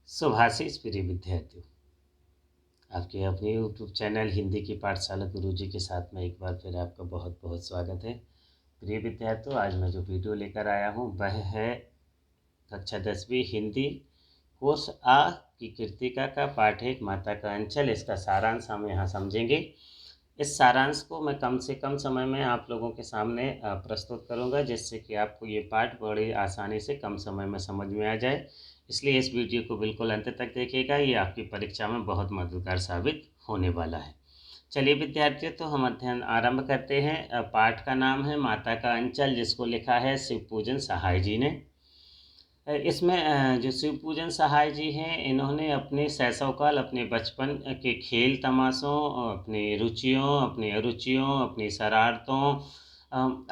सुभाषिस प्रिय विद्यार्थियों, आपके अपने यूट्यूब चैनल हिंदी की पाठशाला गुरुजी के साथ में एक बार फिर आपका बहुत बहुत स्वागत है। प्रिय विद्यार्थियों, आज मैं जो वीडियो लेकर आया हूँ वह है कक्षा 10वीं हिंदी कोर्स आ की कृतिका का पाठ एक माता का अंचल। इसका सारांश हम यहाँ समझेंगे। इस सारांश को मैं कम से कम समय में आप लोगों के सामने प्रस्तुत करूँगा, जिससे कि आपको ये पाठ बड़ी आसानी से कम समय में समझ में आ जाए। इसलिए इस वीडियो को बिल्कुल अंत तक देखिएगा, ये आपकी परीक्षा में बहुत मददगार साबित होने वाला है। चलिए विद्यार्थियों, तो हम अध्ययन आरंभ करते हैं। पाठ का नाम है माता का अंचल, जिसको लिखा है शिवपूजन सहाय जी ने। इसमें जो शिवपूजन सहाय जी हैं, इन्होंने अपने शैशवकाल, अपने बचपन के खेल तमाशों, अपनी रुचियों, अपनी अरुचियों, अपनी शरारतों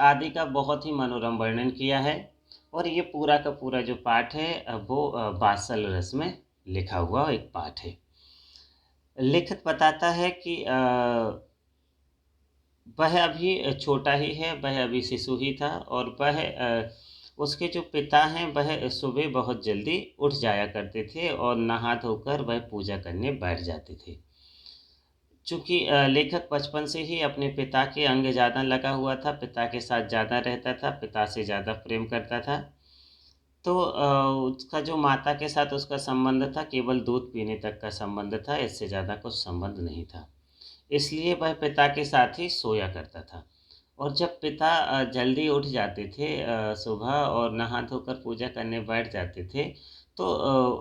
आदि का बहुत ही मनोरम वर्णन किया है। और ये पूरा का पूरा जो पाठ है वो वात्सल रस में लिखा हुआ एक पाठ है। लेखक बताता है कि वह अभी छोटा ही है, वह अभी शिशु ही था, और वह उसके जो पिता हैं वह सुबह बहुत जल्दी उठ जाया करते थे और नहा धोकर वह पूजा करने बैठ जाते थे। चूँकि लेखक बचपन से ही अपने पिता के अंग ज़्यादा लगा हुआ था, पिता के साथ ज़्यादा रहता था, पिता से ज़्यादा प्रेम करता था, तो उसका जो माता के साथ उसका संबंध था केवल दूध पीने तक का संबंध था, इससे ज़्यादा कुछ संबंध नहीं था। इसलिए वह पिता के साथ ही सोया करता था। और जब पिता जल्दी उठ जाते थे सुबह और नहा धोकर पूजा करने बैठ जाते थे, तो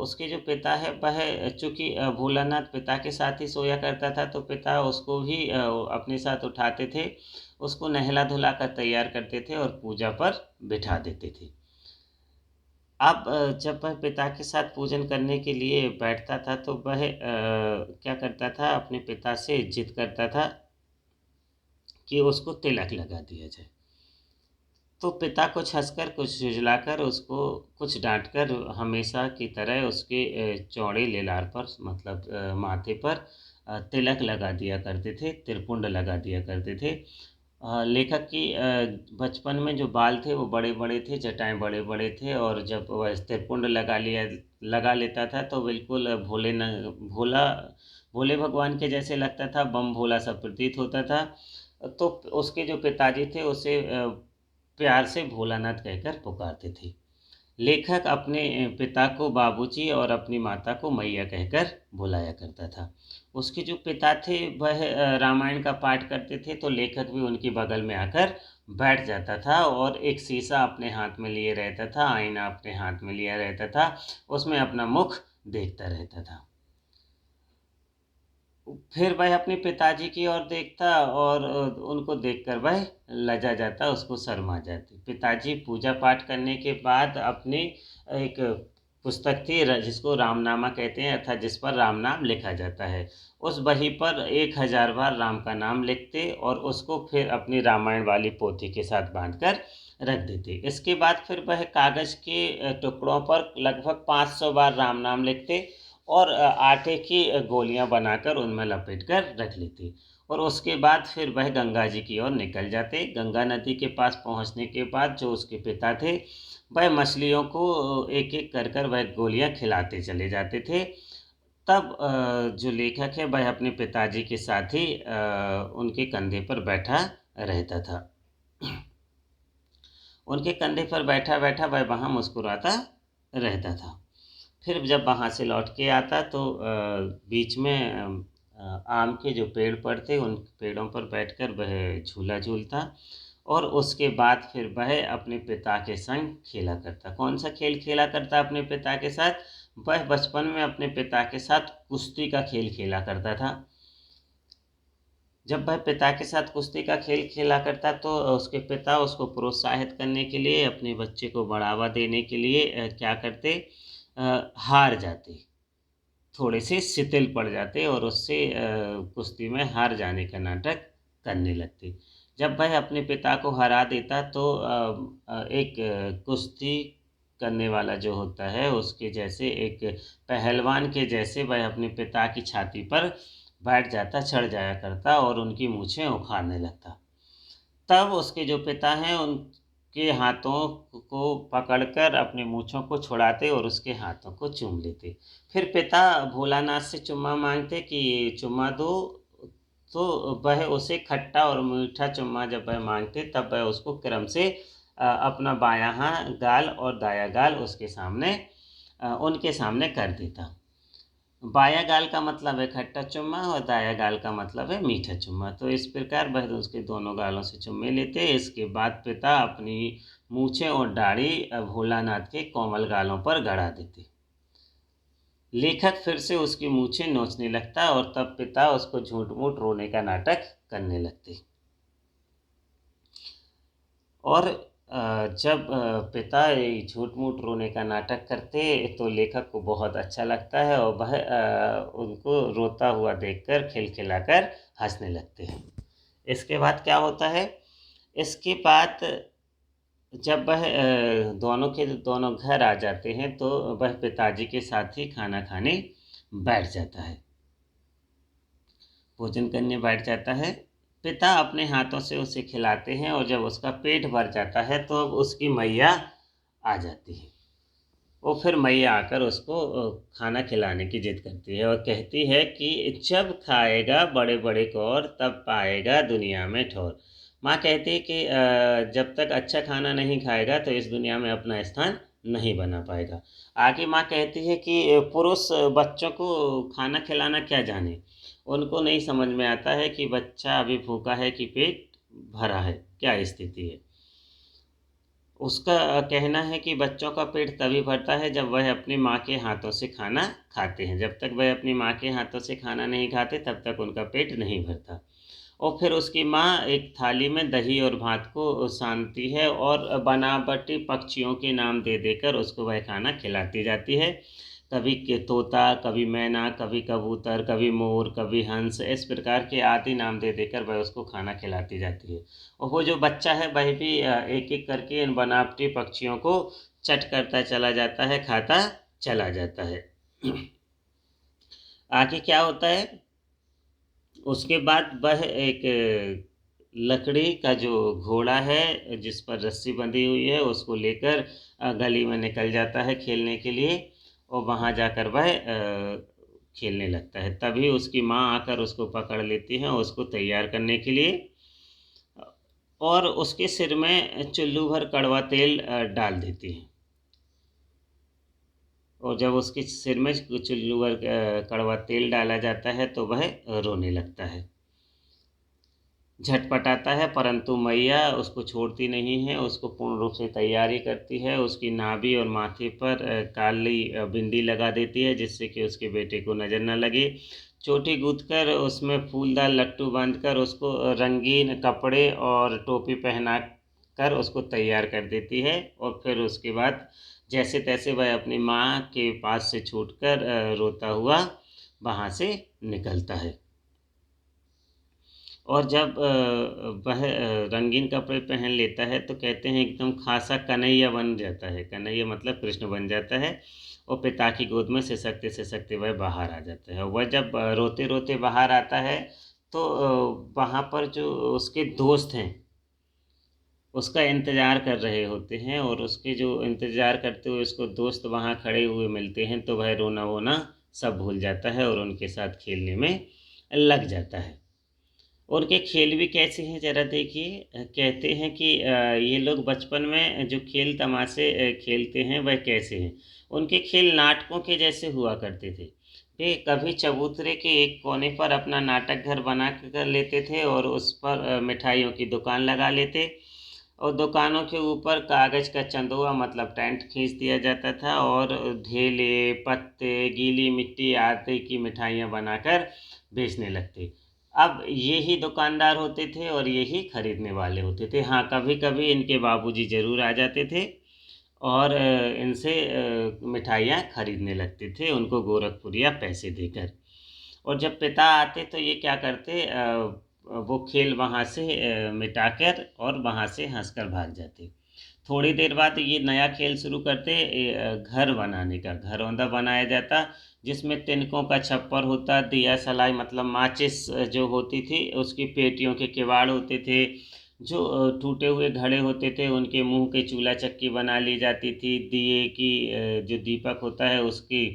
उसके जो पिता है वह चूँकि भोलानाथ पिता के साथ ही सोया करता था, तो पिता उसको भी अपने साथ उठाते थे, उसको नहला धुला कर तैयार करते थे और पूजा पर बिठा देते थे। अब जब वह पिता के साथ पूजन करने के लिए बैठता था, तो वह क्या करता था, अपने पिता से जिद करता था कि उसको तिलक लगा दिया जाए। तो पिता कुछ हंसकर, कुछ झुँझलाकर, उसको कुछ डांटकर हमेशा की तरह उसके चौड़े लिलार पर, मतलब माथे पर तिलक लगा दिया करते थे, त्रिपुंड लगा दिया करते थे। लेखक की बचपन में जो बाल थे वो बड़े-बड़े थे, जटाएँ बड़े-बड़े थे, और जब वह त्रिपुंड लगा लेता था तो बिल्कुल भोला भोले भगवान के जैसे लगता था, बम भोला सा प्रतीत होता था। तो उसके जो पिताजी थे उसे प्यार से भोलानाथ कहकर पुकारते थे। लेखक अपने पिता को बाबूजी और अपनी माता को मैया कहकर बुलाया करता था। उसके जो पिता थे वह रामायण का पाठ करते थे, तो लेखक भी उनके बगल में आकर बैठ जाता था और एक शीशा अपने हाथ में लिए रहता था, आईना अपने हाथ में लिया रहता था, उसमें अपना मुख देखता रहता था। फिर वह अपने पिताजी की ओर देखता और उनको देखकर वह लजा जाता, उसको शर्मा जाती। पिताजी पूजा पाठ करने के बाद अपनी एक पुस्तक थी जिसको रामनामा कहते हैं, अर्थात जिस पर राम नाम लिखा जाता है, उस बही पर 1000 बार राम का नाम लिखते और उसको फिर अपनी रामायण वाली पोथी के साथ बांधकर रख देते। इसके बाद फिर वह कागज़ के टुकड़ों पर लगभग 500 बार राम नाम लिखते और आटे की गोलियां बनाकर उनमें लपेट कर रख लेते, और उसके बाद फिर वह गंगा जी की ओर निकल जाते। गंगा नदी के पास पहुंचने के बाद जो उसके पिता थे वह मछलियों को एक एक कर कर वह गोलियां खिलाते चले जाते थे। तब जो लेखक है वह अपने पिताजी के साथ ही उनके कंधे पर बैठा रहता था। उनके कंधे पर बैठा बैठा वह वहाँ मुस्कुराता रहता था। फिर जब वहाँ से लौट के आता तो बीच में आम के जो पेड़ पर थे उन पेड़ों पर बैठकर वह झूला झूलता, और उसके बाद फिर वह अपने पिता के संग खेला करता। कौन सा खेल खेला करता अपने पिता के साथ? वह बचपन में अपने पिता के साथ कुश्ती का खेल खेला करता था। जब वह पिता के साथ कुश्ती का खेल खेला करता तो उसके पिता उसको प्रोत्साहित करने के लिए, अपने बच्चे को बढ़ावा देने के लिए क्या करते, हार जाते, थोड़े से शिथिल पड़ जाते और उससे कुश्ती में हार जाने का नाटक करने लगते। जब वह अपने पिता को हरा देता तो एक कुश्ती करने वाला जो होता है उसके जैसे, एक पहलवान के जैसे वह अपने पिता की छाती पर बैठ जाता, चढ़ जाया करता और उनकी मूछें उखाड़ने लगता। तब उसके जो पिता हैं के हाथों को पकड़कर अपनी मूँछों को छुड़ाते और उसके हाथों को चूम लेते। फिर पिता भोलानाथ से चुम्मा मांगते कि चुम्मा दो, तो वह उसे खट्टा और मीठा चुम्मा जब वह मांगते तब वह उसको क्रम से अपना बायां गाल और दायां गाल उसके सामने उनके सामने कर देता। बायां गाल का मतलब है खट्टा चुम्मा और दायां गाल का मतलब है मीठा चुम्मा। तो इस प्रकार वह उसके दोनों गालों से चुम्मे लेते। इसके बाद पिता अपनी मूछें और दाढ़ी भोलानाथ के कोमल गालों पर गड़ा देते। लेखक फिर से उसकी मूछें नोचने लगता और तब पिता उसको झूठ मूठ रोने का नाटक करने लगते। और जब पिता झूठ मूठ रोने का नाटक करते तो लेखक को बहुत अच्छा लगता है और वह उनको रोता हुआ देखकर खिलखिलाकर हंसने लगते हैं। इसके बाद क्या होता है, इसके बाद जब वह दोनों के दोनों घर आ जाते हैं तो वह पिताजी के साथ ही खाना खाने बैठ जाता है, भोजन करने बैठ जाता है। पिता अपने हाथों से उसे खिलाते हैं और जब उसका पेट भर जाता है तो अब उसकी मैया आ जाती है। वो फिर मैया आकर उसको खाना खिलाने की जिद करती है और कहती है कि जब खाएगा बड़े बड़े कौर तब पाएगा दुनिया में ठौर। माँ कहती है कि जब तक अच्छा खाना नहीं खाएगा तो इस दुनिया में अपना स्थान नहीं बना पाएगा। आगे माँ कहती है कि पुरुष बच्चों को खाना खिलाना क्या जाने, उनको नहीं समझ में आता है कि बच्चा अभी भूखा है कि पेट भरा है, क्या स्थिति है। उसका कहना है कि बच्चों का पेट तभी भरता है जब वह अपनी माँ के हाथों से खाना खाते हैं। जब तक वह अपनी माँ के हाथों से खाना नहीं खाते तब तक उनका पेट नहीं भरता। और फिर उसकी माँ एक थाली में दही और भात को सानती है और बनावटी पक्षियों के नाम दे देकर उसको वह खाना खिलाती जाती है। कभी के तोता, कभी मैना, कभी कबूतर, कभी मोर, कभी हंस, इस प्रकार के आदि नाम दे देकर वह उसको खाना खिलाती जाती है। और वो जो बच्चा है वह भी एक एक करके इन बनावटी पक्षियों को चट करता चला जाता है, खाता चला जाता है। आगे क्या होता है, उसके बाद वह एक लकड़ी का जो घोड़ा है जिस पर रस्सी बंधी हुई है उसको लेकर गली में निकल जाता है खेलने के लिए और वहाँ जाकर वह खेलने लगता है। तभी उसकी माँ आकर उसको पकड़ लेती है उसको तैयार करने के लिए और उसके सिर में चुल्लू भर कड़वा तेल डाल देती है। और जब उसके सिर में चुल्लू भर कड़वा तेल डाला जाता है तो वह रोने लगता है, झटपटाता है, परंतु मैया उसको छोड़ती नहीं है, उसको पूर्ण रूप से तैयारी करती है। उसकी नाभि और माथे पर काली बिंदी लगा देती है जिससे कि उसके बेटे को नज़र न लगे। चोटी गूंथकर उसमें फूलदार लट्टू बांधकर उसको रंगीन कपड़े और टोपी पहना कर उसको तैयार कर देती है और फिर उसके बाद जैसे तैसे वह अपनी माँ के पास से छूटकर रोता हुआ वहाँ से निकलता है। और जब वह रंगीन कपड़े पहन लेता है तो कहते हैं एकदम खासा कन्हैया बन जाता है। कन्हैया मतलब कृष्ण बन जाता है और पिता की गोद में सिसकते वह बाहर आ जाता है। वह जब रोते रोते बाहर आता है तो वहाँ पर जो उसके दोस्त हैं उसका इंतज़ार कर रहे होते हैं और उसके जो इंतज़ार करते हुए उसको दोस्त वहाँ खड़े हुए मिलते हैं तो वह रोना वोना सब भूल जाता है और उनके साथ खेलने में लग जाता है। उनके खेल भी कैसे हैं ज़रा देखिए। कहते हैं कि ये लोग बचपन में जो खेल तमाशे खेलते हैं वह कैसे हैं। उनके खेल नाटकों के जैसे हुआ करते थे। वे कभी चबूतरे के एक कोने पर अपना नाटक घर बना कर लेते थे और उस पर मिठाइयों की दुकान लगा लेते और दुकानों के ऊपर कागज़ का चंदोआ मतलब टेंट खींच दिया जाता था और ढेले, पत्ते, गीली मिट्टी आदि की मिठाइयाँ बनाकर बेचने लगते। अब ये ही दुकानदार होते थे और ये ही खरीदने वाले होते थे। हाँ, कभी-कभी इनके बाबूजी ज़रूर आ जाते थे और इनसे मिठाइयाँ खरीदने लगते थे उनको गोरखपुरिया पैसे देकर। और जब पिता आते तो ये क्या करते, वो खेल वहाँ से मिटाकर और वहाँ से हँसकर भाग जाते। थोड़ी देर बाद ये नया खेल शुरू करते, घर बनाने का। घरौंदा बनाया जाता जिसमें तिनकों का छप्पर होता, दिया सलाई मतलब माचिस जो होती थी उसकी पेटियों के किवाड़ होते थे, जो टूटे हुए घड़े होते थे उनके मुंह के चूल्हा चक्की बना ली जाती थी। दिए की जो दीपक होता है उसकी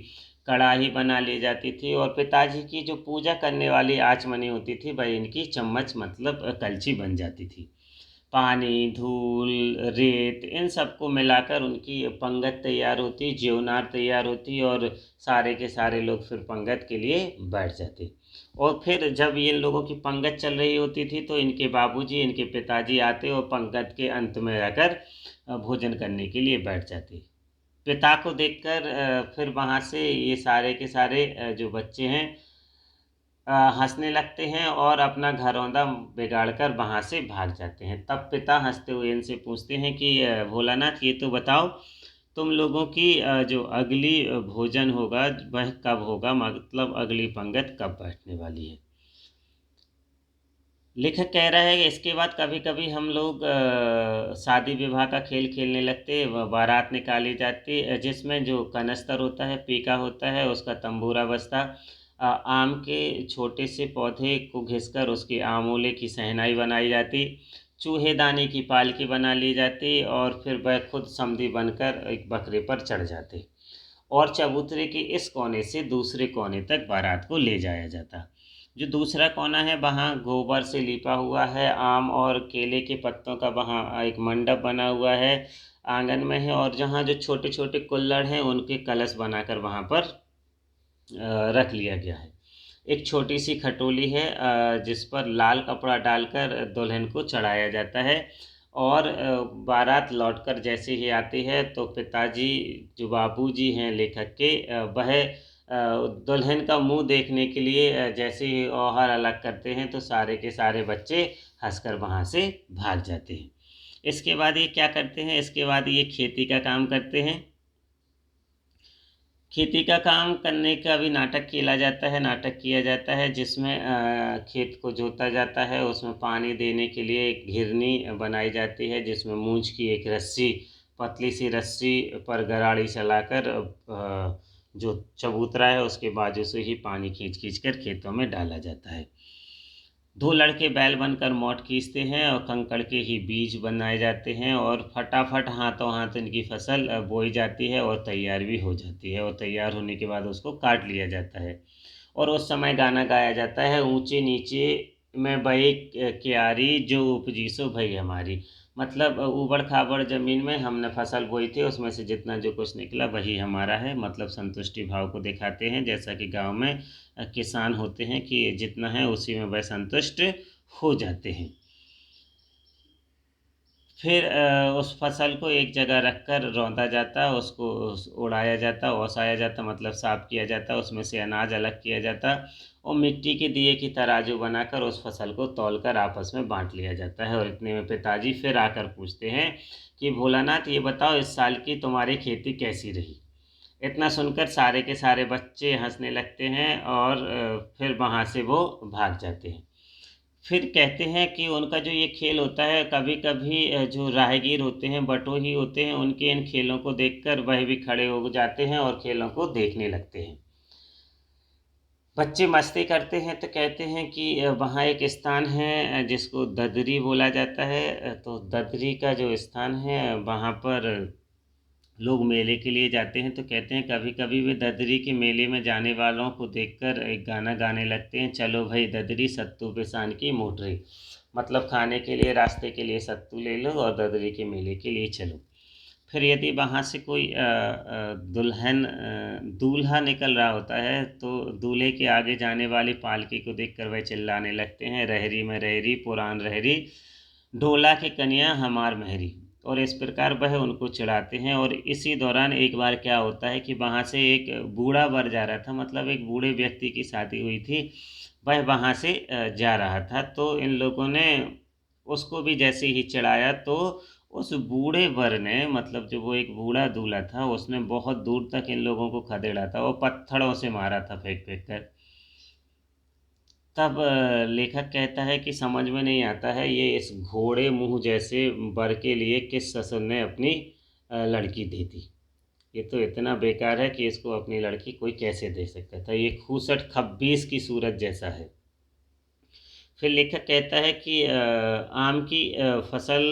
कड़ाही बना ली जाती थी। और पिताजी की जो पूजा करने वाली आचमनी होती थी वह इनकी चम्मच मतलब कलछी बन जाती थी। पानी, धूल, रेत इन सबको मिलाकर उनकी पंगत तैयार होती, ज्योनार तैयार होती और सारे के सारे लोग फिर पंगत के लिए बैठ जाते। और फिर जब इन लोगों की पंगत चल रही होती थी तो इनके बाबूजी, इनके पिताजी आते और पंगत के अंत में आकर भोजन करने के लिए बैठ जाते। पिता को देखकर फिर वहाँ से ये सारे के सारे जो बच्चे हैं हंसने लगते हैं और अपना घरौंदा बिगाड़ कर वहाँ से भाग जाते हैं। तब पिता हंसते हुए इनसे पूछते हैं कि भोलानाथ ये तो बताओ, तुम लोगों की जो अगली भोजन होगा वह कब होगा, मतलब अगली पंगत कब बैठने वाली है। लेखक कह रहा है कि इसके बाद कभी कभी हम लोग शादी विवाह का खेल खेलने लगते, बारात निकाली जाती जिसमें जो कनस्तर होता है, पीका होता है, उसका तंबूरा बजता, आम के छोटे से पौधे को घिसकर उसकी आमोले की शहनाई बनाई जाती, चूहेदानी की पालकी बना ली जाती और फिर वह खुद समधी बनकर एक बकरे पर चढ़ जाते और चबूतरे के इस कोने से दूसरे कोने तक बारात को ले जाया जाता। जो दूसरा कोना है वहाँ गोबर से लिपा हुआ है, आम और केले के पत्तों का वहाँ एक मंडप बना हुआ है, आंगन में है। और जहाँ जो छोटे छोटे कुल्हड़ हैं उनके कलश बनाकर वहाँ पर रख लिया गया है। एक छोटी सी खटोली है जिस पर लाल कपड़ा डालकर दुल्हन को चढ़ाया जाता है। और बारात लौटकर जैसे ही आती है तो पिताजी, जो बाबूजी हैं लेखक के, वह दुल्हन का मुंह देखने के लिए जैसे ही औहर अलग करते हैं तो सारे के सारे बच्चे हंसकर वहाँ से भाग जाते हैं। इसके बाद ये क्या करते हैं, इसके बाद ये खेती का काम करते हैं। खेती का काम करने का भी नाटक खेला जाता है, नाटक किया जाता है जिसमें खेत को जोता जाता है। उसमें पानी देने के लिए एक घिरनी बनाई जाती है जिसमें मूंछ की एक रस्सी, पतली सी रस्सी पर गराड़ी चलाकर जो चबूतरा है उसके बाजू से ही पानी खींच खींच कर खेतों में डाला जाता है। दो लड़के बैल बनकर मोट खींचते हैं और कंकड़ के ही बीज बनाए जाते हैं और फटाफट हाथों हाथ इनकी फसल बोई जाती है और तैयार भी हो जाती है। और तैयार होने के बाद उसको काट लिया जाता है और उस समय गाना गाया जाता है, ऊंचे नीचे में बही क्यारी जो उपजी सो भई हमारी। मतलब ऊबड़ खाबड़ जमीन में हमने फसल बोई थी, उसमें से जितना जो कुछ निकला वही हमारा है। मतलब संतुष्टि भाव को दिखाते हैं, जैसा कि गांव में किसान होते हैं कि जितना है उसी में वह संतुष्ट हो जाते हैं। फिर उस फसल को एक जगह रखकर रौंदा जाता, उसको उड़ाया जाता, ओसाया जाता, मतलब साफ किया जाता, उसमें से अनाज अलग किया जाता और मिट्टी के दिए की तराजू बनाकर उस फसल को तौलकर आपस में बांट लिया जाता है। और इतने में पिताजी फिर आकर पूछते हैं कि भोलानाथ ये बताओ, इस साल की तुम्हारी खेती कैसी रही। इतना सुनकर सारे के सारे बच्चे हंसने लगते हैं और फिर वहाँ से वो भाग जाते हैं। फिर कहते हैं कि उनका जो ये खेल होता है, कभी कभी जो राहगीर होते हैं, बटोही होते हैं, उनके इन खेलों को देखकर वह भी खड़े हो जाते हैं और खेलों को देखने लगते हैं। बच्चे मस्ती करते हैं तो कहते हैं कि वहाँ एक स्थान है जिसको ददरी बोला जाता है। तो ददरी का जो स्थान है वहाँ पर लोग मेले के लिए जाते हैं। तो कहते हैं कभी कभी वे ददरी के मेले में जाने वालों को देखकर एक गाना गाने लगते हैं, चलो भाई ददरी सत्तू पिसान की मोटरी। मतलब खाने के लिए, रास्ते के लिए सत्तू ले लो और ददरी के मेले के लिए चलो। फिर यदि वहाँ से कोई दूल्हा निकल रहा होता है तो दूल्हे के आगे जाने वाली पालकी को देखकर वह चिल्लाने लगते हैं, रहरी में रहरी पुरान रहरी, ढोला की कन्या हमार महरी। और इस प्रकार वह उनको चिढ़ाते हैं। और इसी दौरान एक बार क्या होता है कि वहाँ से एक बूढ़ा वर जा रहा था, मतलब एक बूढ़े व्यक्ति की शादी हुई थी, वह वहाँ से जा रहा था। तो इन लोगों ने उसको भी जैसे ही चिढ़ाया तो उस बूढ़े वर ने, मतलब जो वो एक बूढ़ा दूल्हा था, उसने बहुत दूर तक इन लोगों को खदेड़ा था, वो पत्थरों से मारा था फेंक फेंक कर। तब लेखक कहता है कि समझ में नहीं आता है ये इस घोड़े मुंह जैसे वर के लिए किस ससुर ने अपनी लड़की दे दी। ये तो इतना बेकार है कि इसको अपनी लड़की कोई कैसे दे सकता था, ये खूसट खब्बीस की सूरत जैसा है। फिर लेखक कहता है कि आम की फसल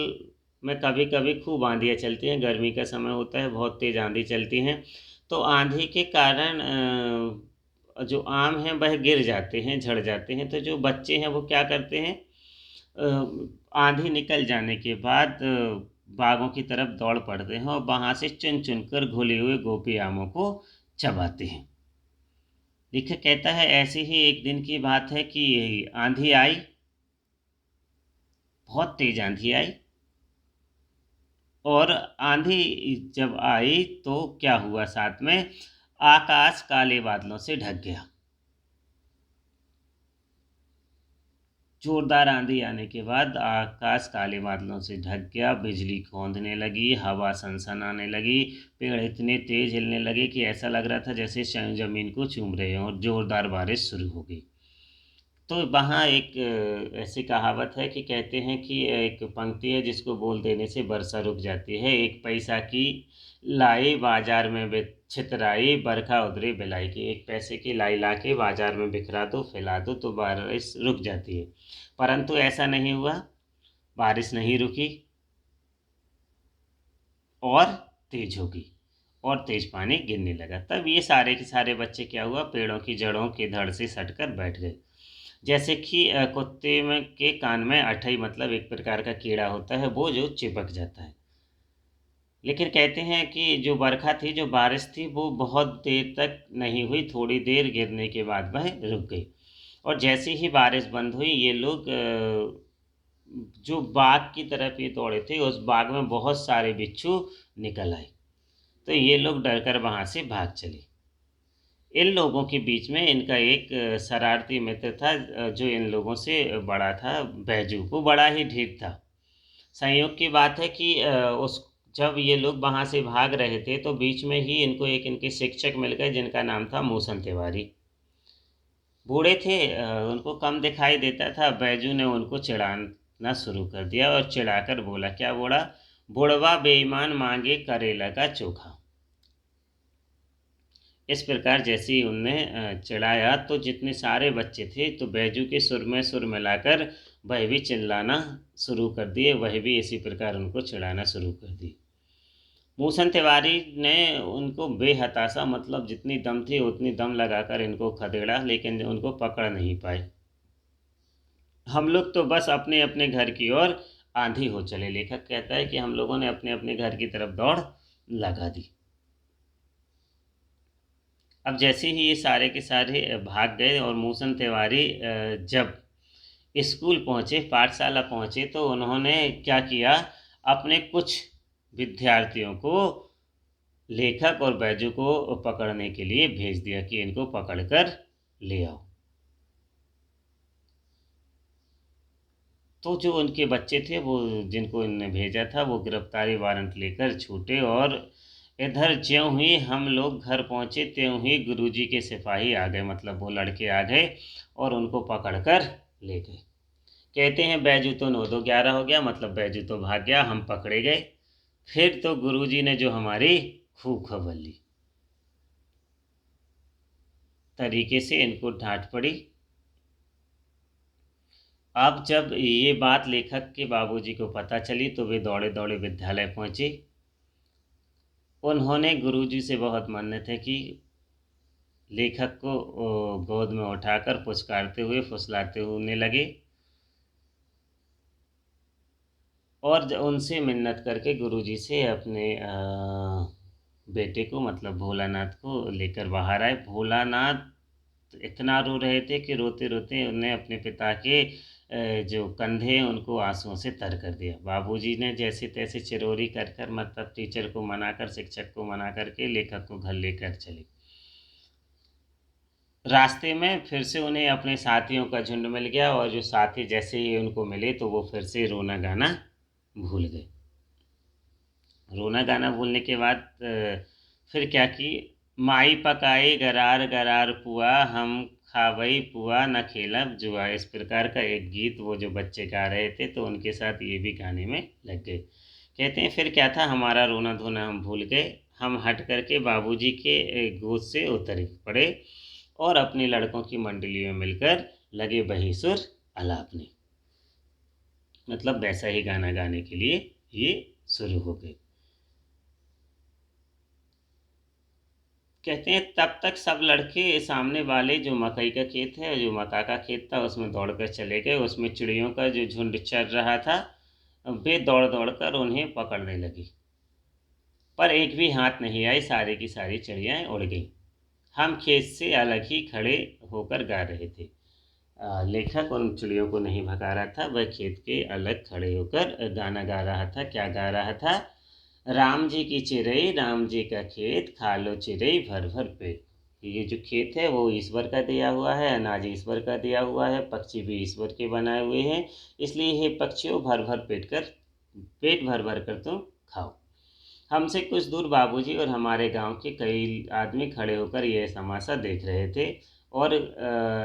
में कभी-कभी खूब आंधियाँ चलती हैं, गर्मी का समय होता है, बहुत तेज़ आंधी चलती हैं। तो आंधी के कारण जो आम हैं वह गिर जाते हैं, झड़ जाते हैं। तो जो बच्चे हैं वो क्या करते हैं, आंधी निकल जाने के बाद बागों की तरफ दौड़ पड़ते हैं और वहाँ से चुन-चुन कर घुले हुए गोपी आमों को चबाते हैं। लेखक कहता है ऐसे ही एक दिन की बात है कि आंधी आई, बहुत तेज आंधी आई, और आंधी जब आई तो क्या हुआ, साथ में आकाश काले बादलों से ढक गया। जोरदार आंधी आने के बाद आकाश काले बादलों से ढक गया, बिजली कौंधने लगी, हवा सनसनाने लगी, पेड़ इतने तेज हिलने लगे कि ऐसा लग रहा था जैसे जमीन को चूम रहे हों, और जोरदार बारिश शुरू हो गई। तो वहाँ एक ऐसी कहावत है कि कहते हैं कि एक पंक्ति है जिसको बोल देने से वर्षा रुक जाती है। एक पैसा की लाई बाजार में छितराई, बरखा उतरी बिलाई की। एक पैसे की लाई ला के बाजार में बिखरा दो, फैला दो तो बारिश रुक जाती है। परंतु ऐसा नहीं हुआ, बारिश नहीं रुकी और तेज हो गई, और तेज पानी गिरने लगा। तब ये सारे के सारे बच्चे क्या हुआ, पेड़ों की जड़ों के धड़ से सटकर बैठ गए। जैसे कि कुत्ते में के कान में अठई, मतलब एक प्रकार का कीड़ा होता है, वो जो चिपक जाता है। लेकिन कहते हैं कि जो बरखा थी, जो बारिश थी, वो बहुत देर तक नहीं हुई, थोड़ी देर गिरने के बाद वह रुक गई। और जैसे ही बारिश बंद हुई, ये लोग जो बाग की तरफ ये दौड़े थे, उस बाग में बहुत सारे बिच्छू निकल आए। तो ये लोग डरकर वहाँ से भाग चले। इन लोगों के बीच में इनका एक शरारती मित्र था, जो इन लोगों से बड़ा था, बैजू। वो बड़ा ही ढीठ था। संयोग की बात है कि उस जब ये लोग वहाँ से भाग रहे थे तो बीच में ही इनको एक इनके शिक्षक मिल गए जिनका नाम था मूसन तिवारी। बूढ़े थे, उनको कम दिखाई देता था। बैजू ने उनको चिढ़ाना शुरू कर दिया और चिढ़ाकर बोला, क्या बोला, बुढ़वा बेईमान मांगे करेला का चोखा। इस प्रकार जैसे ही उनने चिढ़ाया तो जितने सारे बच्चे थे तो बैजू के सुर में सुर मिलाकर वह भी चिल्लाना शुरू कर दिए, वह भी इसी प्रकार उनको चिढ़ाना शुरू कर दी। मूसन तिवारी ने उनको बेहताशा, मतलब जितनी दम थी उतनी दम लगाकर इनको खदेड़ा, लेकिन उनको पकड़ नहीं पाए। हम लोग तो बस अपने अपने घर की ओर आंधी हो चले। लेखक कहता है कि हम लोगों ने अपने अपने घर की तरफ दौड़ लगा दी। अब जैसे ही ये सारे के सारे भाग गए और मूसन तिवारी जब स्कूल पहुँचे, पाठशाला पहुँचे, तो उन्होंने क्या किया, अपने कुछ विद्यार्थियों को लेखक और बैजू को पकड़ने के लिए भेज दिया कि इनको पकड़कर ले आओ। तो जो उनके बच्चे थे, वो जिनको इनने भेजा था, वो गिरफ्तारी वारंट लेकर छूटे, और इधर ज्यों ही हम लोग घर पहुँचे त्यों ही गुरुजी के सिपाही आ गए, मतलब वो लड़के आ गए और उनको पकड़कर ले गए। कहते हैं बैजू तो 9-2-11 हो गया, मतलब बैजू तो भाग गया, हम पकड़े गए। फिर तो गुरुजी ने जो हमारी खूब खबर ली, तरीके से इनको डांट पड़ी। अब जब ये बात लेखक के बाबूजी को पता चली तो वे दौड़े दौड़े विद्यालय पहुंचे। उन्होंने गुरुजी से बहुत मन्नत थे कि लेखक को गोद में उठाकर पुचकारते हुए फुसलाते होने लगे, और उनसे मिन्नत करके गुरुजी से अपने बेटे को, मतलब भोलानाथ को लेकर बाहर आए। भोलानाथ इतना रो रहे थे कि रोते रोते उन्हें अपने पिता के जो कंधे हैं उनको आंसुओं से तर कर दिया। बाबूजी ने जैसे तैसे चिरोरी कर कर, मतलब टीचर को मनाकर, शिक्षक को मना करके लेखक को घर लेकर चले। रास्ते में फिर से उन्हें अपने साथियों का झुंड मिल गया, और जो साथी जैसे ही उनको मिले तो वो फिर से रोना गाना भूल गए। रोना गाना भूलने के बाद फिर क्या कि माई पकाई गरार गरार पुआ, हम खावई पुआ न खेलब जुआ। इस प्रकार का एक गीत वो जो बच्चे गा रहे थे, तो उनके साथ ये भी गाने में लग गए। कहते हैं फिर क्या था, हमारा रोना धोना हम भूल गए। हम हट करके बाबूजी के गोद से उतर पड़े और अपने लड़कों की मंडली में मिलकर लगे बही सुर अलापने, मतलब वैसा ही गाना गाने के लिए ये शुरू हो गए। कहते हैं तब तक सब लड़के सामने वाले जो मकई का खेत है, जो मक्का का खेत था, उसमें दौड़कर चले गए। उसमें चिड़ियों का जो झुंड चल रहा था, वे दौड़ दौड़ कर उन्हें पकड़ने लगी, पर एक भी हाथ नहीं आई, सारी की सारी चिड़ियाँ उड़ गईं। हम खेत से अलग ही खड़े होकर गा रहे थे। लेखक उन चिड़ियों को नहीं भगा रहा था, वह खेत के अलग खड़े होकर गाना गा रहा था। क्या गा रहा था? राम जी की चिरई, राम जी का खेत, खा लो चिरई भर भर पेट। ये जो खेत है वो ईश्वर का दिया हुआ है, अनाज ईश्वर का दिया हुआ है, पक्षी भी ईश्वर के बनाए हुए हैं, इसलिए ये पक्षियों भर भर पेट भर भर कर तुम खाओ। हमसे कुछ दूर बाबूजी और हमारे गांव के कई आदमी खड़े होकर यह तमाशा देख रहे थे और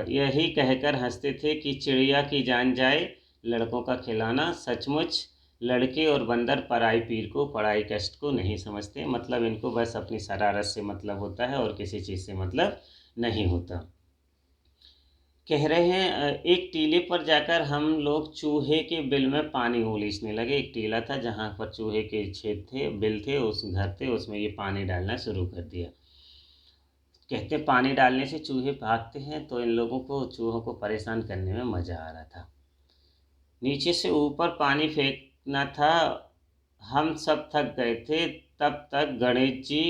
यही कहकर हंसते थे कि चिड़िया की जान जाए, लड़कों का खिलाना सचमुच। लड़के और बंदर पराई पीर को, पराई कष्ट को नहीं समझते। मतलब इनको बस अपनी शरारत से मतलब होता है और किसी चीज़ से मतलब नहीं होता। कह रहे हैं एक टीले पर जाकर हम लोग चूहे के बिल में पानी उलीचने लगे। एक टीला था जहाँ पर चूहे के छेद थे, बिल थे, उस घर थे, उसमें ये पानी डालना शुरू कर दिया। कहते पानी डालने से चूहे भागते हैं, तो इन लोगों को, चूहों को परेशान करने में मज़ा आ रहा था। नीचे से ऊपर पानी फेंकना था। हम सब थक गए थे। तब तक गणेश जी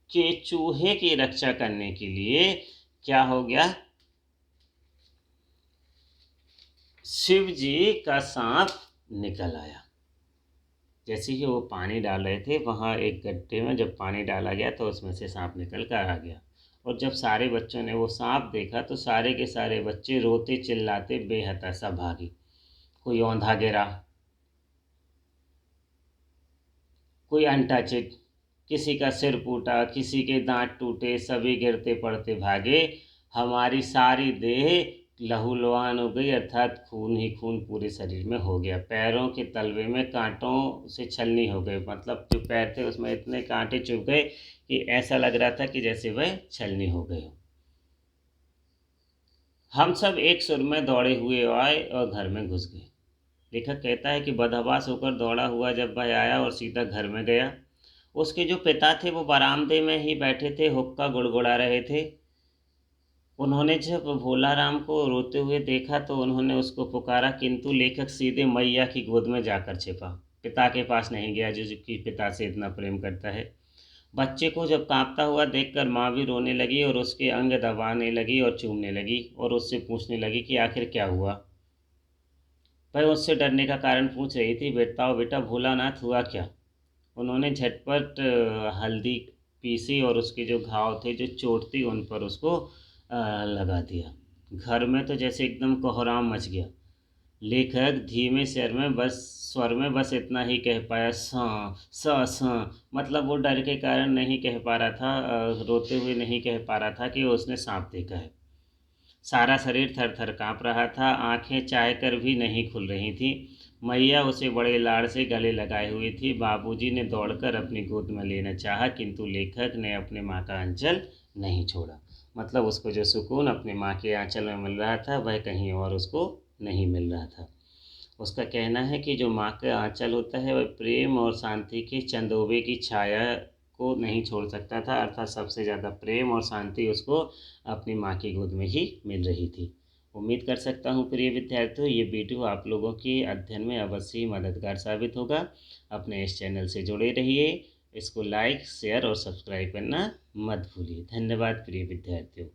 के चूहे की रक्षा करने के लिए क्या हो गया, शिव जी का सांप निकल आया। जैसे ही वो पानी डाल रहे थे, वहाँ एक गड्ढे में जब पानी डाला गया तो उसमें से सांप निकल कर आ गया। और जब सारे बच्चों ने वो सांप देखा तो सारे के सारे बच्चे रोते चिल्लाते बेहताशा भागे। कोई औंधा गिरा, कोई अंटा चिट, किसी का सिर फूटा, किसी के दांत टूटे, सभी गिरते पड़ते भागे। हमारी सारी देह लहूलुहान हो गई, अर्थात खून ही खून पूरे शरीर में हो गया। पैरों के तलवे में कांटों से छलनी हो गए, मतलब जो पैर थे उसमें इतने कांटे चुभ गए कि ऐसा लग रहा था कि जैसे वह छलनी हो गए हो। हम सब एक सुर में दौड़े हुए आए और घर में घुस गए। लेखक कहता है कि बदहवास होकर दौड़ा हुआ जब वह आया और सीधा घर में गया, उसके जो पिता थे वो बरामदे में ही बैठे थे, हुक्का गुड़गुड़ा रहे थे। उन्होंने जब भोला राम को रोते हुए देखा तो उन्होंने उसको पुकारा, किंतु लेखक सीधे मैया की गोद में जाकर छिपा। पिता के पास नहीं गया जो कि पिता से इतना प्रेम करता है। बच्चे को जब कांपता हुआ देखकर माँ भी रोने लगी और उसके अंग दबाने लगी और चूमने लगी और उससे पूछने लगी कि आखिर क्या हुआ। वह उससे डरने का कारण पूछ रही थी। बताओ बेटा भोलानाथ, हुआ क्या? उन्होंने झटपट हल्दी पीसी और उसके जो घाव थे, जो चोट थी, उन पर उसको लगा दिया। घर में तो जैसे एकदम कोहराम मच गया। लेखक धीमे स्वर में बस इतना ही कह पाया, स स। मतलब वो डर के कारण नहीं कह पा रहा था, रोते हुए नहीं कह पा रहा था कि उसने सांप देखा है। सारा शरीर थर थर काँप रहा था, आंखें चाह कर भी नहीं खुल रही थीं। मैया उसे बड़े लाड़ से गले लगाए हुई थी। बाबूजी ने दौड़कर अपनी गोद में लेना चाहा, किंतु लेखक ने अपने माँ का आंचल नहीं छोड़ा। मतलब उसको जो सुकून अपने माँ के आंचल में मिल रहा था, वह कहीं और उसको नहीं मिल रहा था। उसका कहना है कि जो माँ का आंचल होता है वह प्रेम और शांति के चंदोबे की छाया को नहीं छोड़ सकता था, अर्थात सबसे ज़्यादा प्रेम और शांति उसको अपनी माँ की गोद में ही मिल रही थी। उम्मीद कर सकता हूँ प्रिय विद्यार्थियों, ये वीडियो आप लोगों के अध्ययन में अवश्य ही मददगार साबित होगा। अपने इस चैनल से जुड़े रहिए। इसको लाइक, शेयर और सब्सक्राइब करना मत भूलिए। धन्यवाद प्रिय विद्यार्थियों।